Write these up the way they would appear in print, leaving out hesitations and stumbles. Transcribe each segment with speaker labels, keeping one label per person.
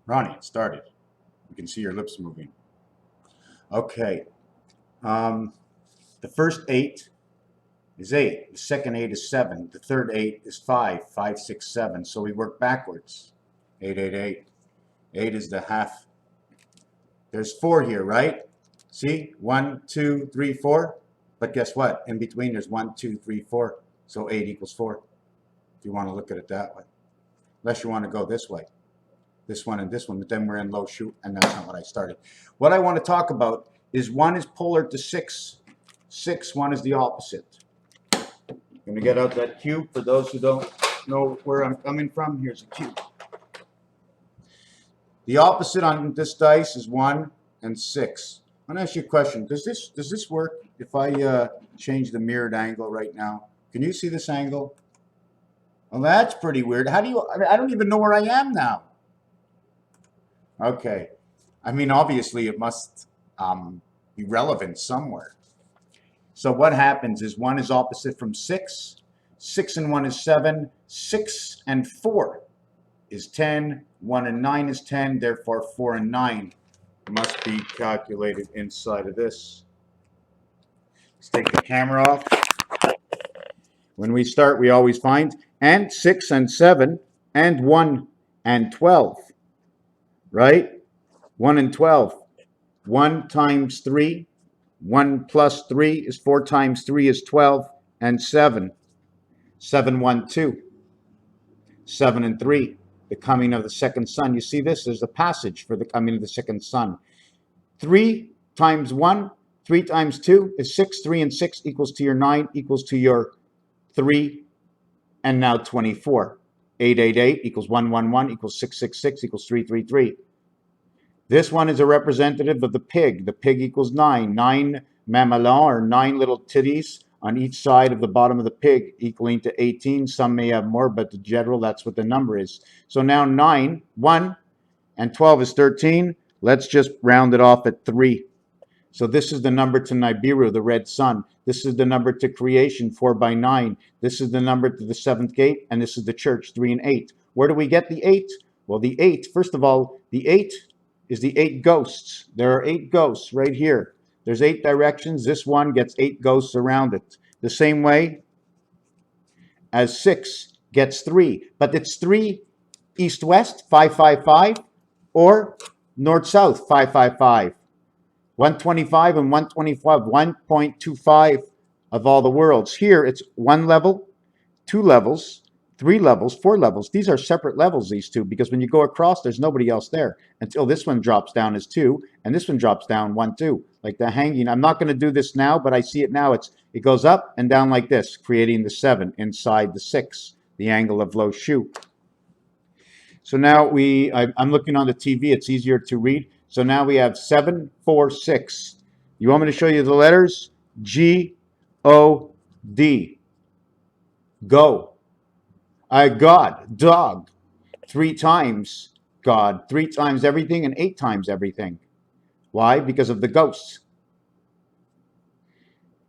Speaker 1: Ronnie, it started. You can see your lips moving. Okay. Um, the first 8 is 8. The second 8 is 7. The third 8 is 5. 5, 6, 7. So we work backwards. 8, 8, 8. 8 is the half. There's 4 here, right? See? 1, 2, 3, 4. But guess what? In between, there's 1, 2, 3, 4. So 8 equals 4. If you want to look at it that way. Unless you want to go this way. This one and this one, but then we're in loshu, and that's not what I started. What I want to talk about is 1 is polar to 6. 6, 1 is the opposite. I'm going to get out that cube for those who don't know where I'm coming from. Here's a cube. The opposite on this dice is 1 and 6. I want to ask you a question. Does this work if I change the mirrored angle right now? Can you see this angle? Well, that's pretty weird. How do you, I don't even know where I am now. Okay. I mean, obviously it must be relevant somewhere. So what happens is 1 is opposite from 6. 6 and 1 is 7. 6 and 4 is 10. 1 and 9 is 10. Therefore, 4 and 9 must be calculated inside of this. Let's take the camera off. When we start, we always find and 6 and 7 and 1 and 12. Right? 1 and 12. 1 times 3. 1 plus 3 is 4 times 3 is 12. And 7. 7, 1, 2. 7 and 3. The coming of the second son. You see this? There's a passage for the coming of the second son. 3 times 1. 3 times 2 is 6. 3 and 6 equals to your 9 equals to your 3. And now 24. 8, 8, 8 equals 1, 1, 1 equals 6, 6, 6 equals 3, 3, 3. This one is a representative of the pig. The pig equals 9. 9 mamelons, or 9 little titties on each side of the bottom of the pig, equaling to 18. Some may have more, but in general, that's what the number is. So now 9, 1, and 12 is 13. Let's just round it off at 3. So this is the number to Nibiru, the red sun. This is the number to creation, 4 by 9. This is the number to the 7th gate, and this is the church, 3 and 8. Where do we get the 8? Well, the 8, first of all, the 8 is the 8 ghosts. There are 8 ghosts right here. There's 8 directions. This one gets 8 ghosts around it. The same way as 6 gets 3. But it's 3 east-west, 5, 5, 5, or north-south, 5, 5, 5. 125 and 125, 1.25 of all the worlds. Here it's 1 level, 2 levels, 3 levels, 4 levels. These are separate levels, these two, because when you go across, there's nobody else there until this one drops down as 2, and this one drops down 1, 2, like the hanging. I'm not going to do this now, but I see it now. It goes up and down like this, creating the 7 inside the 6, the angle of loshu. So now I'm looking on the TV. It's easier to read. So now we have 7, 4, 6. You want me to show you the letters? G, O, D. Go. God, dog. 3 times God. 3 times everything and 8 times everything. Why? Because of the ghosts.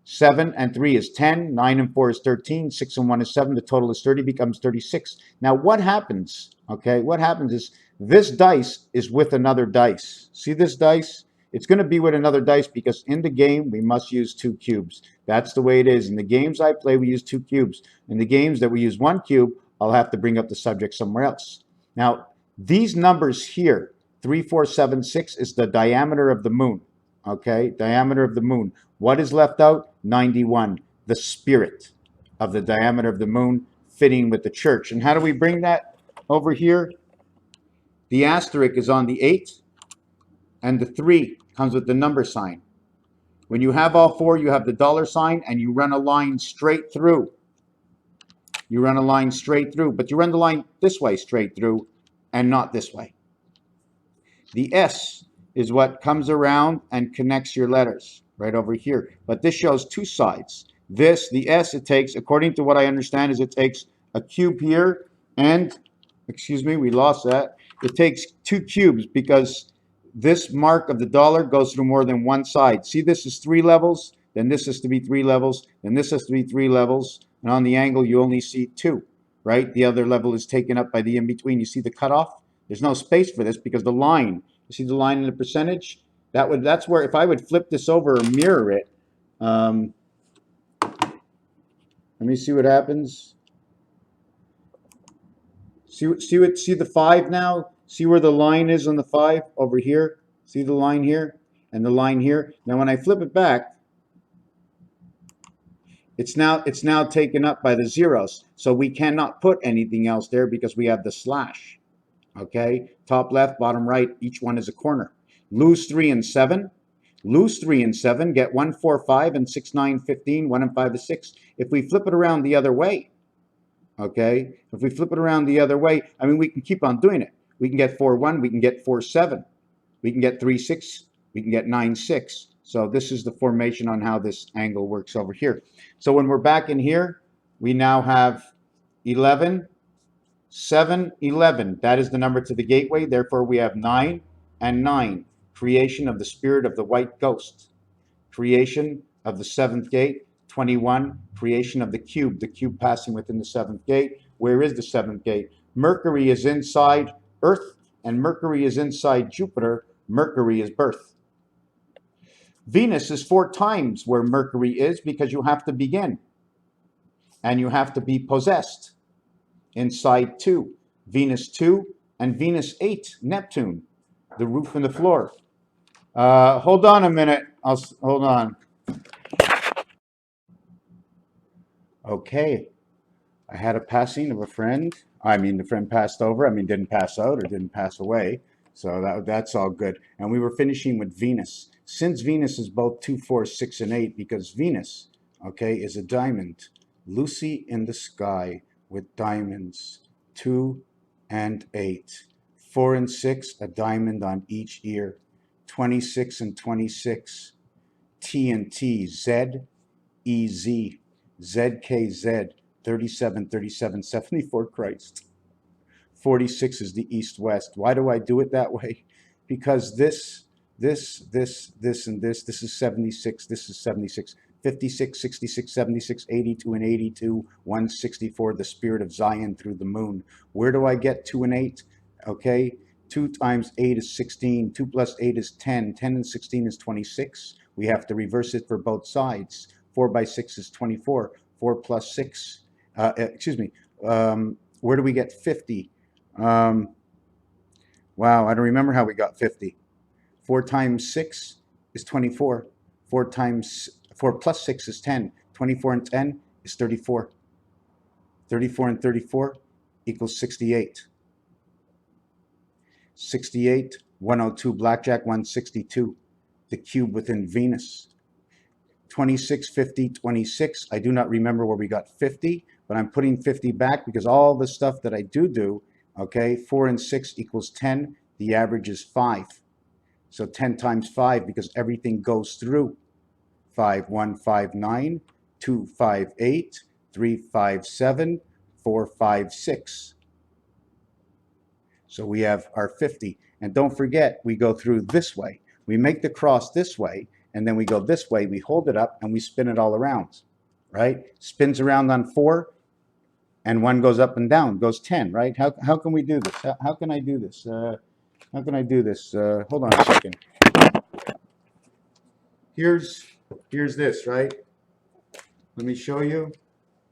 Speaker 1: 7 and 3 is 10. 9 and 4 is 13. 6 and 1 is 7. The total is 30, becomes 36. Now what happens? Okay, what happens is this dice is with another dice. See this dice? It's going to be with another dice because in the game we must use 2 cubes. That's the way it is. In the games I play, we use 2 cubes. In the games that we use 1 cube, I'll have to bring up the subject somewhere else. Now, these numbers here, 3, 4, 7, 6, is the diameter of the moon. Okay, diameter of the moon. What is left out? 91, the spirit of the diameter of the moon fitting with the church. And how do we bring that over here? The asterisk is on the 8, and the 3 comes with the number sign. When you have all 4, you have the dollar sign, and you run a line straight through. You run a line straight through, but you run the line this way straight through, and not this way. The S is what comes around and connects your letters right over here. But this shows 2 sides. This, the S, it takes, according to what I understand, is it takes a cube here and, excuse me, we lost that. It takes 2 cubes because this mark of the dollar goes through more than 1 side. See, this is 3 levels, then this has to be 3 levels, then this has to be 3 levels, and on the angle you only see 2, right? The other level is taken up by the in-between. You see the cutoff? There's no space for this because the line, you see the line in the percentage? That's where, if I would flip this over or mirror it, um, let me see what happens. See the 5 now? See where the line is on the 5 over here? See the line here and the line here? Now when I flip it back, it's now taken up by the zeros. So we cannot put anything else there because we have the slash. Okay? Top left, bottom right, each one is a corner. Lose 3 and 7. Lose 3 and 7, get 1, 4, 5, and 6, 9, 15, 1 and 5 is 6. If we flip it around the other way, okay? If we flip it around the other way, I mean, we can keep on doing it. We can get 4, 1, we can get 4, 7. We can get 3, 6, we can get 9, 6. So this is the formation on how this angle works over here. So when we're back in here, we now have 11, 7, 11. That is the number to the gateway. Therefore, we have 9 and 9. Creation of the spirit of the white ghost. Creation of the 7th gate. 21. Creation of the cube passing within the 7th gate. Where is the 7th gate? Mercury is inside Earth, and Mercury is inside Jupiter. Mercury is birth. Venus is 4 times where Mercury is because you have to begin. And you have to be possessed. Inside 2, Venus 2, and Venus 8, Neptune, the roof and the floor. Hold on a minute. Hold on. Okay. I had a passing of a friend. I mean, the friend passed over. I mean, didn't pass out or didn't pass away. So that's all good. And we were finishing with Venus. Since Venus is both 2, 4, 6, and 8, because Venus, okay, is a diamond. Lucy in the sky with diamonds, 2 and 8. 4 and 6, a diamond on each ear. 26 and 26. T and T, Z, E, Z, Z, K, Z. 37, 37, 74 Christ. 46 is the east-west. Why do I do it that way? Because this, and this is 76, this is 76. 56, 66, 76, 82, and 82, 164, the spirit of Zion through the moon. Where do I get 2 and 8? Okay, 2 times 8 is 16, 2 plus 8 is 10, 10 and 16 is 26. We have to reverse it for both sides. 4 by 6 is 24, 4 plus 6, where do we get 50? Wow, I don't remember how we got 50. 4 times 6 is 24. 4 plus 6 is 10. 24 and 10 is 34. 34 and 34 equals 68. 68, 102 blackjack, 162. The cube within Venus. 26, 50, 26. I do not remember where we got 50, but I'm putting 50 back because all the stuff that I do, okay, 4 and 6 equals 10. The average is 5. So 10 times 5 because everything goes through. 5, 1, 5, 9, 2, 5, 8, 3, 5, 7, 4, 5, 6. So we have our 50. And don't forget, we go through this way. We make the cross this way, and then we go this way, we hold it up, and we spin it all around, right? Spins around on 4, and 1 goes up and down, goes 10, right? How can we do this? How can I do this? How can I do this? Hold on a second. Here's this, right? Let me show you.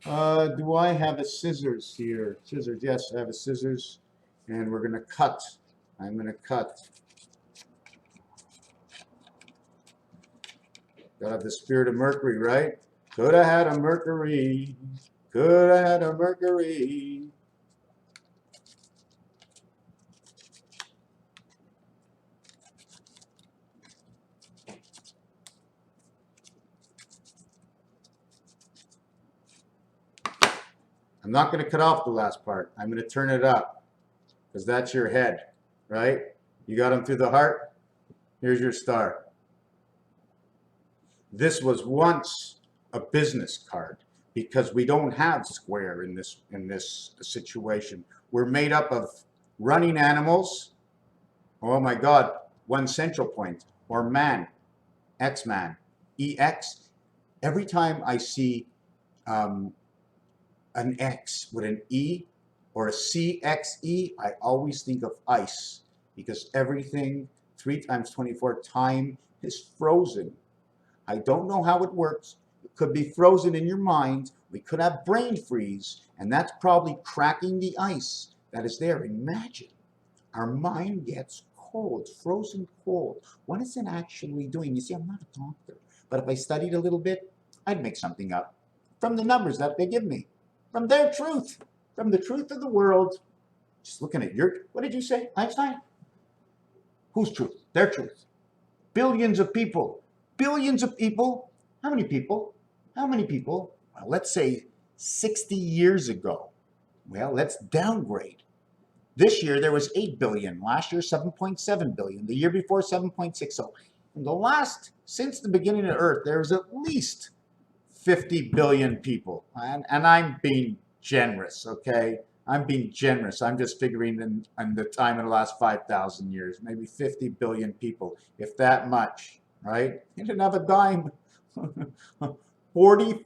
Speaker 1: Do I have a scissors here? Scissors, yes, I have a scissors, and we're gonna cut. I'm gonna cut. Gotta have the spirit of Mercury, right? Could have had a Mercury. Could have had a Mercury. I'm not going to cut off the last part. I'm going to turn it up because that's your head, right? You got them through the heart. Here's your star. This was once a business card because we don't have square in this situation. We're made up of running animals. Oh my God, one central point, or man, X-man, EX. Every time I see an X with an E, or a CXE, I always think of ice, because everything 3 times 24 time is frozen. I don't know how it works. It could be frozen in your mind. We could have brain freeze, and that's probably cracking the ice that is there. Imagine our mind gets cold, frozen cold. What is it actually doing? You see, I'm not a doctor, but if I studied a little bit, I'd make something up from the numbers that they give me, from their truth, from the truth of the world. Just looking at your, what did you say, Einstein? Whose truth? Their truth. Billions of people. Billions of people. How many people? How many people? Well, let's say 60 years ago. Well, let's downgrade. This year there was 8 billion. Last year 7.7 billion. The year before 7.6. So in the last, since the beginning of Earth, there's at least 50 billion people. And I'm being generous, okay? I'm being generous. I'm just figuring in the time in the last 5,000 years, maybe 50 billion people, if that much, right? You didn't have a dime. 40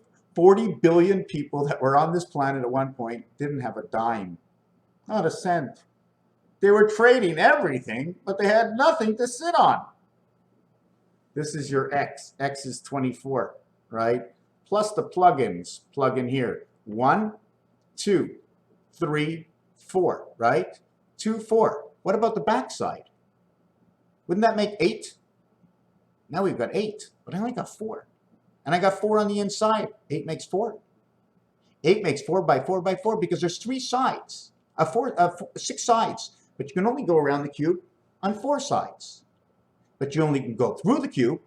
Speaker 1: billion people that were on this planet at one point didn't have a dime, not a cent. They were trading everything, but they had nothing to sit on. This is your X. X is 24, right? Plus the plugins. Plug in here. 1, 2, 3, 4, right? 2, 4. What about the backside? Wouldn't that make 8? Now we've got 8, but I only got 4. And I got 4 on the inside. 8 makes 4. 8 makes 4 by 4 by 4 because there's 3 sides. 6 sides. But you can only go around the cube on 4 sides. But you only can go through the cube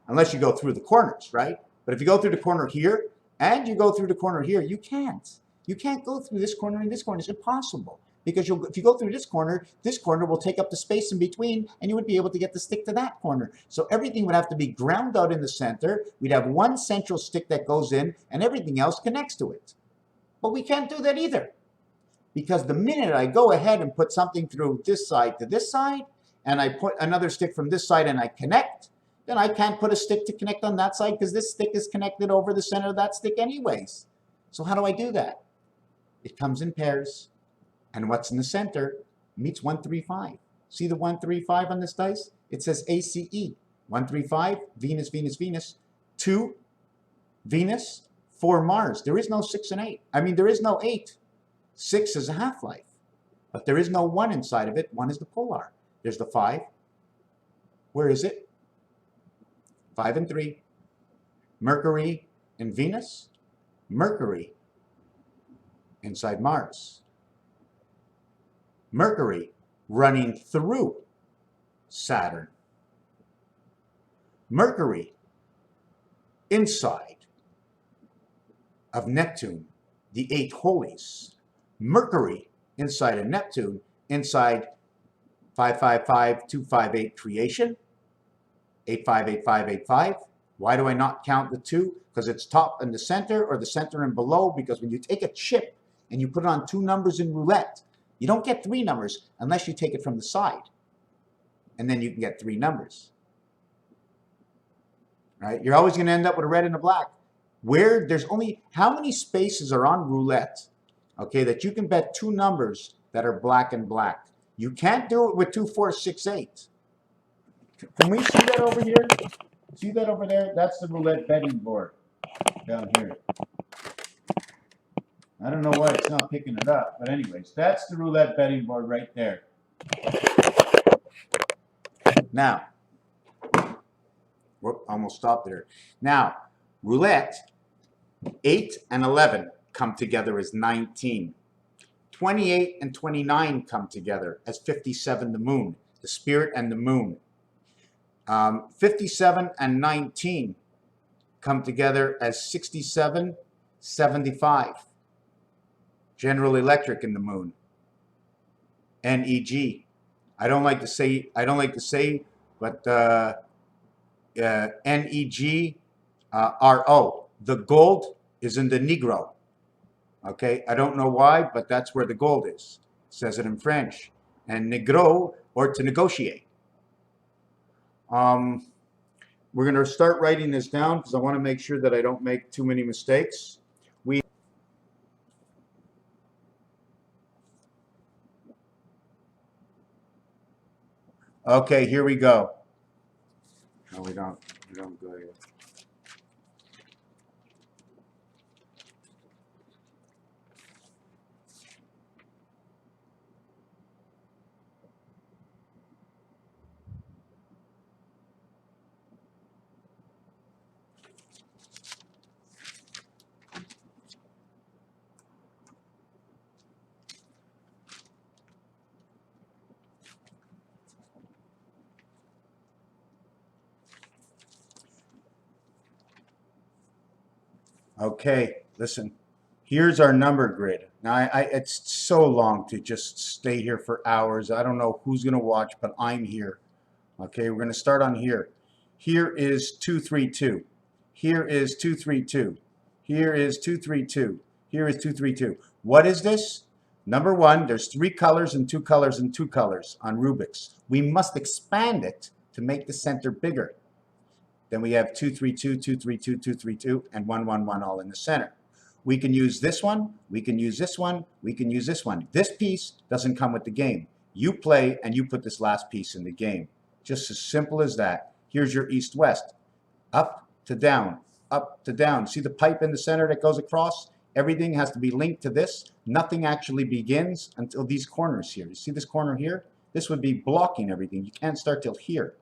Speaker 1: unless you go through the corners, right? But if you go through the corner here and you go through the corner here, you can't. You can't go through this corner and this corner. It's impossible. Because if you go through this corner will take up the space in between, and you would be able to get the stick to that corner. So everything would have to be ground out in the center. We'd have one central stick that goes in, and everything else connects to it. But we can't do that either. Because the minute I go ahead and put something through this side to this side, and I put another stick from this side and I connect, then I can't put a stick to connect on that side because this stick is connected over the center of that stick anyways. So how do I do that? It comes in pairs. And what's in the center meets 1, 3, 5. See the 1, 3, 5 on this dice? It says ACE. 1, 3, 5, Venus, Venus, Venus. 2, Venus. 4, Mars. There is no 6 and 8. I mean, there is no 8. 6 is a half-life. But there is no 1 inside of it. 1 is the polar. There's the 5. Where is it? 5 and 3. Mercury and Venus. Mercury inside Mars. Mercury running through Saturn. Mercury inside of Neptune, the 8 holies. Mercury inside of Neptune, inside 555258 creation, 858585. Why do I not count the 2? Because it's top and the center, or the center and below, because when you take a chip and you put it on 2 numbers in roulette, you don't get 3 numbers unless you take it from the side. And then you can get 3 numbers. Right? You're always going to end up with a red and a black. Where there's only, how many spaces are on roulette, okay, that you can bet 2 numbers that are black and black? You can't do it with 2, 4, 6, 8. Can we see that over here? See that over there? That's the roulette betting board down here. I don't know why it's not picking it up, but anyways, that's the roulette betting board right there. Now, whoop, almost stopped there. Now, roulette, 8 and 11 come together as 19. 28 and 29 come together as 57, the moon, the spirit and the moon. 57 and 19 come together as 67, 75. General Electric in the moon. NEG. I don't like to say, but NEG, RO. The gold is in the Negro. Okay, I don't know why, but that's where the gold is. It says it in French. And Negro, or to negotiate. We're going to start writing this down because I want to make sure that I don't make too many mistakes. Okay, here we go. No, we don't go here. Okay, listen. Here's our number grid. Now, it's so long to just stay here for hours. I don't know who's going to watch, but I'm here. Okay, we're going to start on here. Here is 232. Here is 232. Here is 232. Here is 232. What is this? Number one, there's 3 colors and 2 colors and 2 colors on Rubik's. We must expand it to make the center bigger. Then we have 232, 232, 232, and 111 all in the center. We can use this one, we can use this one, we can use this one. This piece doesn't come with the game. You play and you put this last piece in the game. Just as simple as that. Here's your east-west. Up to down, up to down. See the pipe in the center that goes across? Everything has to be linked to this. Nothing actually begins until these corners here. You see this corner here? This would be blocking everything. You can't start till here.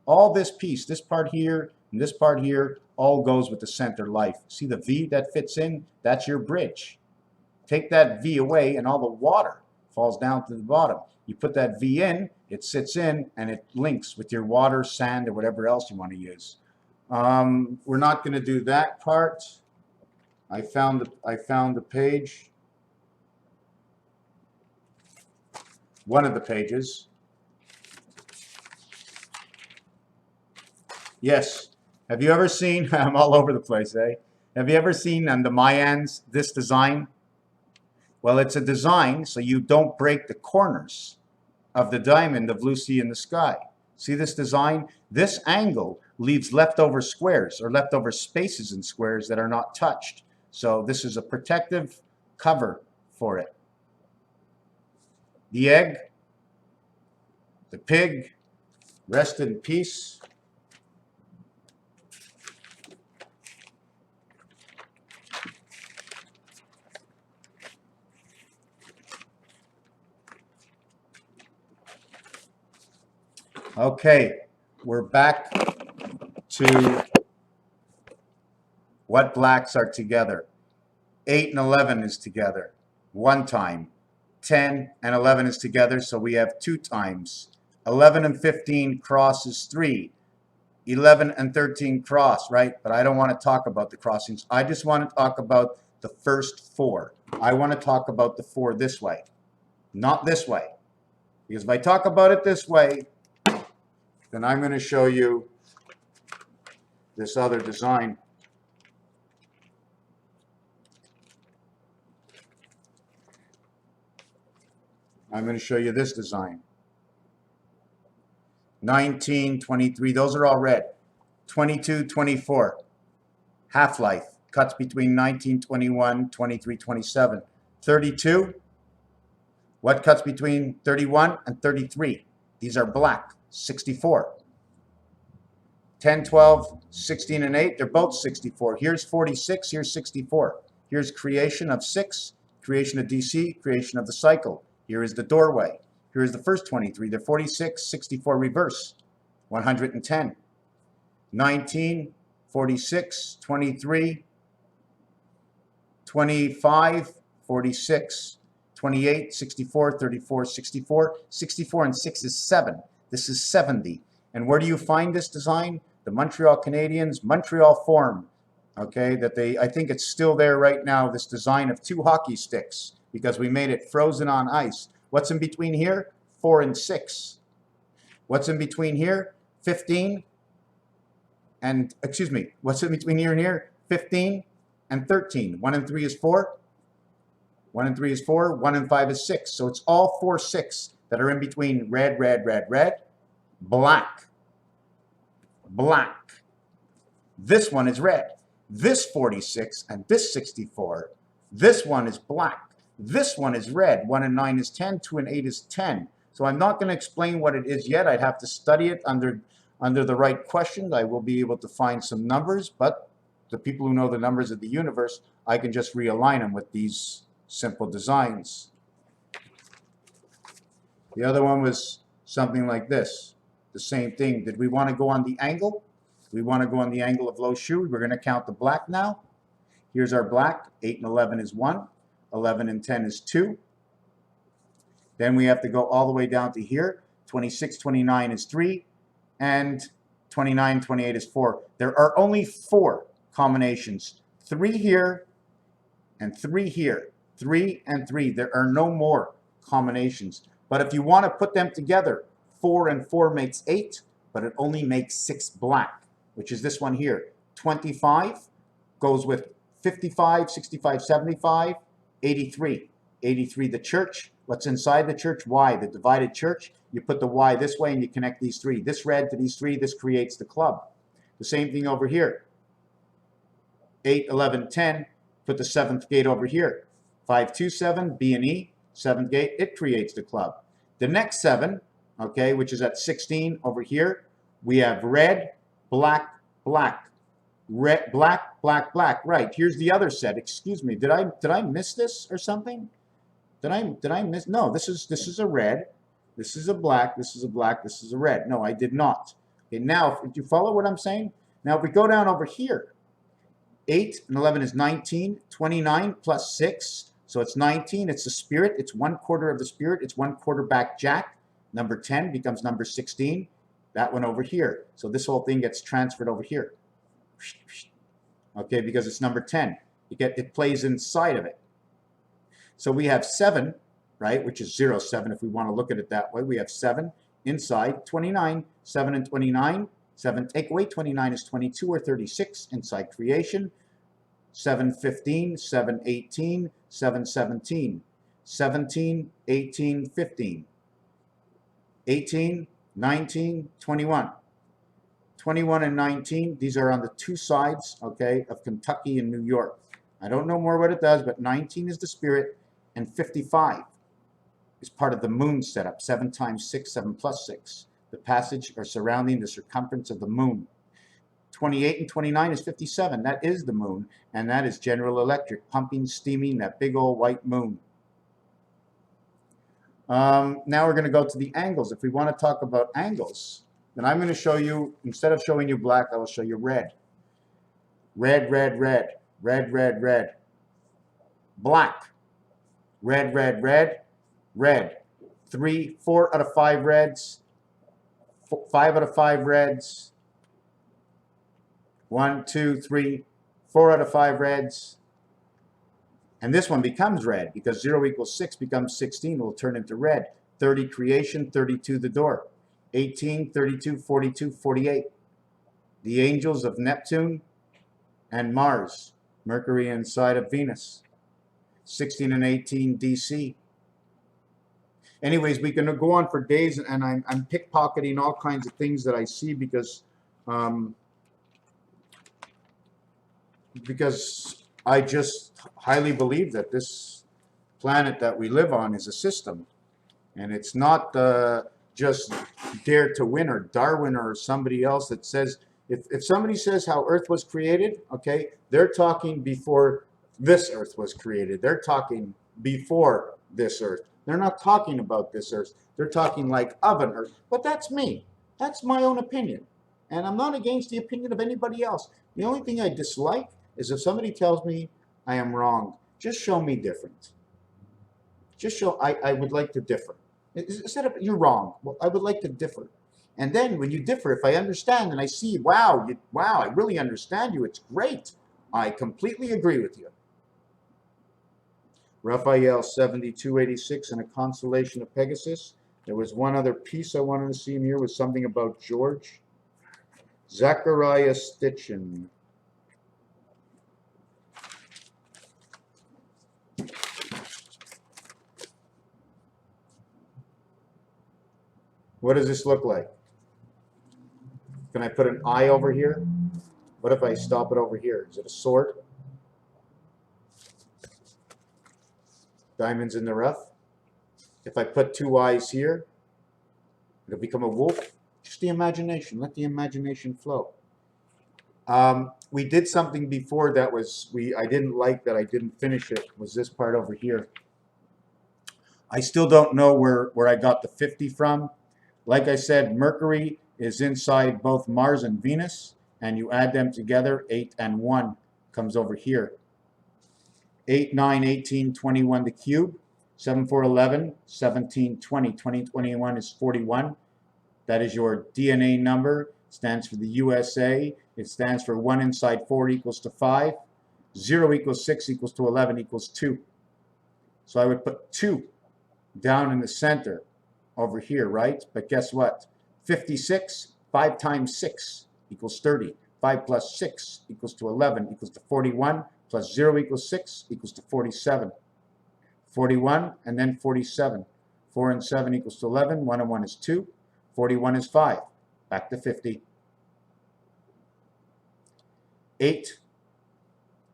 Speaker 1: All this piece, this part here, and this part here, all goes with the center life. See the V that fits in? That's your bridge. Take that V away and all the water falls down to the bottom. You put that V in, it sits in, and it links with your water, sand, or whatever else you want to use. We're not going to do that part. I found the page. One of the pages. Yes. Have you ever seen, I'm all over the place, eh? Have you ever seen on the Mayans this design? Well, it's a design so you don't break the corners of the diamond of Lucy in the sky. See this design? This angle leaves leftover squares or leftover spaces in squares that are not touched. So this is a protective cover for it. The egg, the pig, rest in peace. Okay, we're back to what blacks are together. 8 and 11 is together 1 time. 10 and 11 is together, so we have 2 times. 11 and 15 cross is 3. 11 and 13 cross, right? But I don't want to talk about the crossings. I just want to talk about the first 4. I want to talk about the 4 this way, not this way. Because if I talk about it this way, then I'm going to show you this other design. I'm going to show you this design. 19, 23, those are all red. 22, 24, half-life, cuts between 19, 21, 23, 27. 32, what cuts between 31 and 33? These are black. 64. 10, 12, 16, and 8, they're both 64. Here's 46, here's 64. Here's creation of 6, creation of DC, creation of the cycle. Here is the doorway. Here is the first 23. They're 46, 64 reverse, 110. 19, 46, 23, 25, 46, 28, 64, 34, 64. 64 and 6 is 7. This is 70. And where do you find this design? The Montreal Canadiens, Montreal form. Okay, that I think it's still there right now, this design of 2 hockey sticks, because we made it frozen on ice. What's in between here? 4 and 6. What's in between here? 15 and, excuse me, what's in between here and here? 15 and 13. 1 and 3 is 4. 1 and 3 is 4. 1 and 5 is 6. So it's all 4, 6 that are in between red, red, red, red, black, black. This one is red. This 46 and this 64. This one is black. This one is red. 1 and 9 is 10. 2 and 8 is 10. So I'm not going to explain what it is yet. I'd have to study it under the right questions. I will be able to find some numbers, but the people who know the numbers of the universe, I can just realign them with these simple designs. The other one was something like this. The same thing. Did we want to go on the angle? We want to go on the angle of loshu. We're going to count the black now. Here's our black. 8 and 11 is 1. 11 and 10 is 2. Then we have to go all the way down to here. 26, 29 is 3. And 29, 28 is 4. There are only 4 combinations. 3 here and 3 here. 3 and 3. There are no more combinations. But if you want to put them together, 4 and 4 makes 8, but it only makes 6 black, which is this one here. 25 goes with 55, 65, 75, 83. 83, the church. What's inside the church? Y, the divided church. You put the Y this way and you connect these 3. This red to these 3, this creates the club. The same thing over here. 8, 11, 10, put the 7th gate over here. 5, 2, 7, B and E, 7th gate, it creates the club. The next 7, okay, which is at 16 over here, we have red, black, black. Red, black, black, black. Right, here's the other set. Excuse me, did I miss this or something? Did I miss? No, this is a red. This is a black. This is a black. This is a red. No, I did not. Okay, now, if you follow what I'm saying? Now, if we go down over here, 8 and 11 is 19. 29 plus 6, so it's 19. It's the spirit. It's 1/4 of the spirit. It's 1/4 back jack. Number 10 becomes number 16. That one over here. So this whole thing gets transferred over here. Okay, because it's number 10. It plays inside of it. So we have 7, right, which is 0, 7 if we want to look at it that way. We have 7 inside 29, 7 and 29. 7 take away 29 is 22 or 36 inside creation. 7, 15, 7, 18, 7, 17, 17, 18, 15, 18, 19, 21. 21 and 19, these are on the 2 sides, okay, of Kentucky and New York. I don't know more what it does, but 19 is the spirit, and 55 is part of the moon setup, 7 times 6, 7 plus 6. The passage or surrounding the circumference of the moon. 28 and 29 is 57. That is the moon, and that is General Electric, pumping, steaming that big old white moon. Now we're going to go to the angles. If we want to talk about angles, then I'm going to show you, instead of showing you black, I will show you red. Red, red, red. Red, red, red. Black. Red, red, red. Red. 3, 4 out of 5 reds. 5 out of 5 reds. 1, 2, 3, 4 out of 5 reds. And this one becomes red because 0 equals 6 becomes 16. It will turn into red. 30 creation, 32 the door. 18, 32, 42, 48. The angels of Neptune and Mars. Mercury inside of Venus. 16 and 18 DC. Anyways, we can go on for days, and I'm pickpocketing all kinds of things that I see because I just highly believe that this planet that we live on is a system, and it's not just Dare to Win or Darwin or somebody else that says, if somebody says how Earth was created, okay, they're talking before this Earth was created. They're talking before this Earth. They're not talking about this Earth. They're talking like of an Earth. But that's me. That's my own opinion. And I'm not against the opinion of anybody else. The only thing I dislike is if somebody tells me I am wrong. Just show me different. Just show I would like to differ. Instead of you're wrong, well, I would like to differ. And then when you differ, if I understand and I see, wow, I really understand you, it's great. I completely agree with you. Raphael 7286 and a constellation of Pegasus. There was one other piece I wanted to see in here was something about George. Zachariah Stitchin. What does this look like? Can I put an eye over here? What if I stop it over here? Is it a sword? Diamonds in the rough. If I put 2 eyes here, It'll become a wolf. Just the imagination. Let the imagination flow. We did something before that was I didn't like, that I didn't finish it, was this part over here. I still don't know where I got the 50 from. Like I said, Mercury is inside both Mars and Venus, and you add them together, 8 and 1 comes over here. 8, 9, 18, 21 the cube, 7, 4, 11, 17, 20. 20, 21 is 41. That is your DNA number. It stands for the USA. It stands for 1 inside 4 equals to 5. 0 equals 6 equals to 11 equals 2. So I would put 2 down in the center over here, right? But guess what? 56, 5 times 6 equals 30. 5 plus 6 equals to 11 equals to 41. Plus 0 equals 6 equals to 47. 41 and then 47. 4 and 7 equals to 11. 1 and 1 is 2. 41 is 5. Back to 50. 8,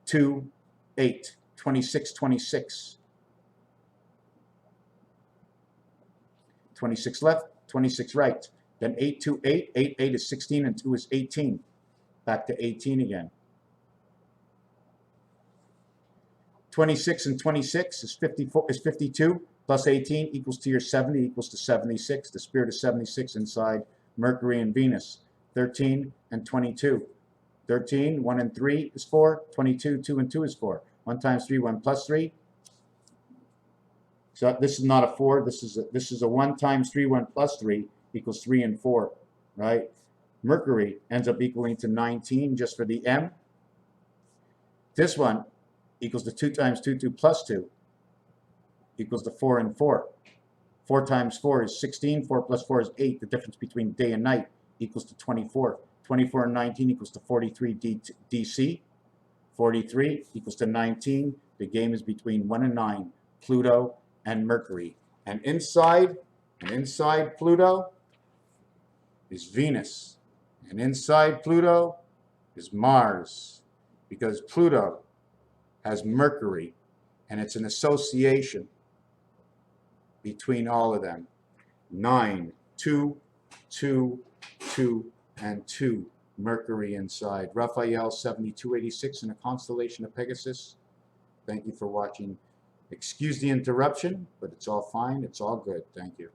Speaker 1: 2, 8. 26, 26. 26 left, 26 right. Then 8, 2, 8. 8, 8 is 16 and 2 is 18. Back to 18 again. 26 and 26 is 52 plus 18 equals to your 70 equals to 76. The spirit of 76 inside Mercury and Venus. 13 and 22. 13, 1 and 3 is 4. 22, 2 and 2 is 4. 1 times 3, 1 plus 3. So this is not a 4. This is a 1 times 3, 1 plus 3 equals 3 and 4, right? Mercury ends up equaling to 19 just for the M. This one equals to 2 times 2, 2 plus 2 equals to 4 and 4. 4 times 4 is 16. 4 plus 4 is 8. The difference between day and night equals to 24. 24 and 19 equals to 43 DC. 43 equals to 19. The game is between 1 and 9, Pluto and Mercury. And inside Pluto is Venus. And inside Pluto is Mars. Because Pluto has Mercury, and it's an association between all of them. 9, 2, 2, 2, and 2. Mercury inside. Raphael 7286 in a constellation of Pegasus. Thank you for watching. Excuse the interruption, but it's all fine. It's all good. Thank you.